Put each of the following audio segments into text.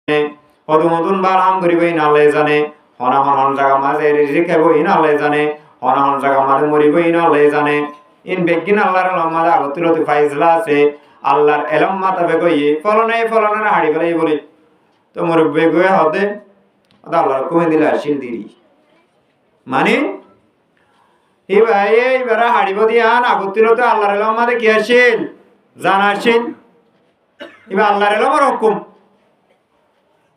মধুন বার হাম করিব ইন আল্লাহ জানে হনা হন জায়গা মাঝে রিজিক খাইব ইন আল্লাহ জানে হনা হন জায়গা মাঝে মরিব ইন আল্লাহ জানে ইন বেগিন আল্লাহর মাঝে আগতুলতি ফাইজলা আছে আল্লাহর এলম মাথা বেগই ফলনে হাড়ি ফেলাই বলি তো মুরব্বি গয়ে হতে আল্লাহর কমে দিলে আসিল দিরি মানে এইবার হাড়িব দিয়ান আগতুলতে আল্লাহর এলম মাঝে কি আসিল জান আসিল এবার আল্লাহর এলমের হুকুম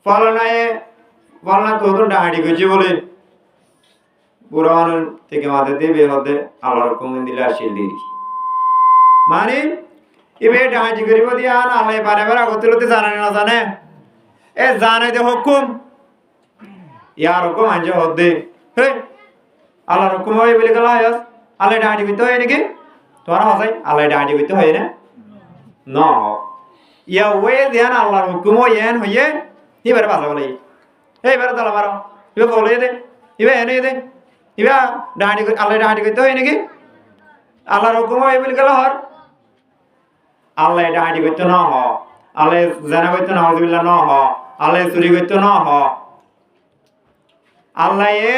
ফলনা তো ডাহাড়ি গেছি বলে বুড়া মানুষ থেকে মাথায় দেবে হতে আল্লাহর হুকুম দিলে আসিল দিরি মানে এবার ডাহাড়ি করিব দিয়া আল্লাহ বারে বারে আগতুলতে জানে না জানে এ জানে দে হুকুম ইয়ার হুকুম আনছে হতে হে আল্লাহর হুকুম হয় বলে গেল আয়াস আল্লাহ ডাহাড়ি করতে হয় নাকি তোমার হসাই আল্লাহ ডাহাড়ি করতে হয় না ন ইয়া ওয়ে ধ্যান আল্লাহর হুকুম ইয়ান হইয়ে এবারে বাসা বলে এইবারে তালা মারো এবার বলে দে এবার এনে দে এবার ডাহাড়ি আল্লাহ ডাহাড়ি করতে হয় নাকি আল্লাহর হুকুম হয় বলে গেল হর আল্লাহ ডাহাড়ি করতে ন হ আল্লাহ জানা করতে না হজবিল্লা ন হ আল্লাহ চুরি করতে ন হ আল্লাহ এ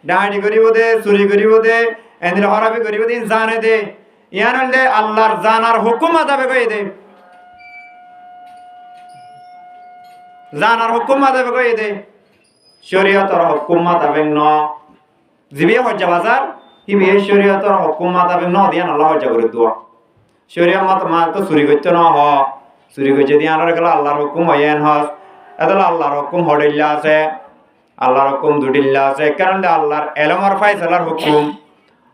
ডাহাড়ি করিব দে চুরি করিব দে এদিন হরাবি করিব দে জানে দে ইয়ান হলে আল্লাহর জানার হুকুম আদাবে কই দে জানার হুকুম আদাবে কই দে শরীয়তের হুকুম আদাবে ন জিবি হজ্জা বাজার হিবি শরীয়তের হুকুম আদাবে ন দিয়া আল্লাহ হজ্জা করে দোয়া শরীয়ত মত মা তো চুরি করতে ন হ চুরি করতে দিয়া আর গেল আল্লাহর হুকুম হইয়েন হস এদল আল্লাহর হুকুম হডিল্লা আছে আল্লাহর হুকুম দুটিল্লা আছে কারণ আল্লাহর এলমর ফাইসালার হুকুম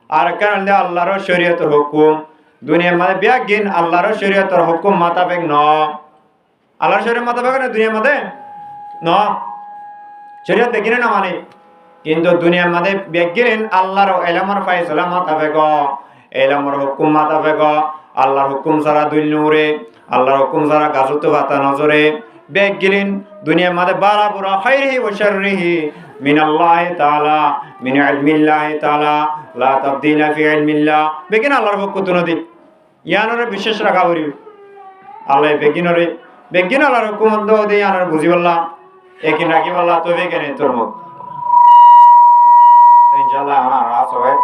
আর কারণ আল্লাহর শরীয়তের হুকুম দুনিয়ার মধ্যে ব্যাগিন আল্লাহর শরীয়তের হুকুম মাতাবেক ন আল্লাহর শরীয়ত মাতাবেক না দুনিয়ার মধ্যে ন শরীয়ত বেগিনে না মানে কিন্তু দুনিয়ার মধ্যে ব্যাগিন আল্লাহর এলমর ফাইসালা মাতাবেক এলমর হুকুম মাতাবেক আল্লাহর হুকুম ছাড়া দুই নূরে আল্লাহর হুকুম ছাড়া গাছতে বাতা নজরে বেগিলিন দুনিয়ার মধ্যে বালা বুরা খাইরিহি ওয়া শাররিহি মিনাল্লাহি তাআলা মিন ইলমিল্লাহি তাআলা লা তাবদীলা ফি ইলমিল্লাহ বেগিন আল্লাহর হুকুম তো নদী ইয়ানরে বিশেষ রাখা করি আল্লাহ বেগিন আল্লাহর হুকুম দো দে ইয়ানরে বুঝিবাল্লাহ একিন রাখিবাল্লাহ তো বেগিনে তোর মুখ ইনশাআল্লাহ আমার রাস হয়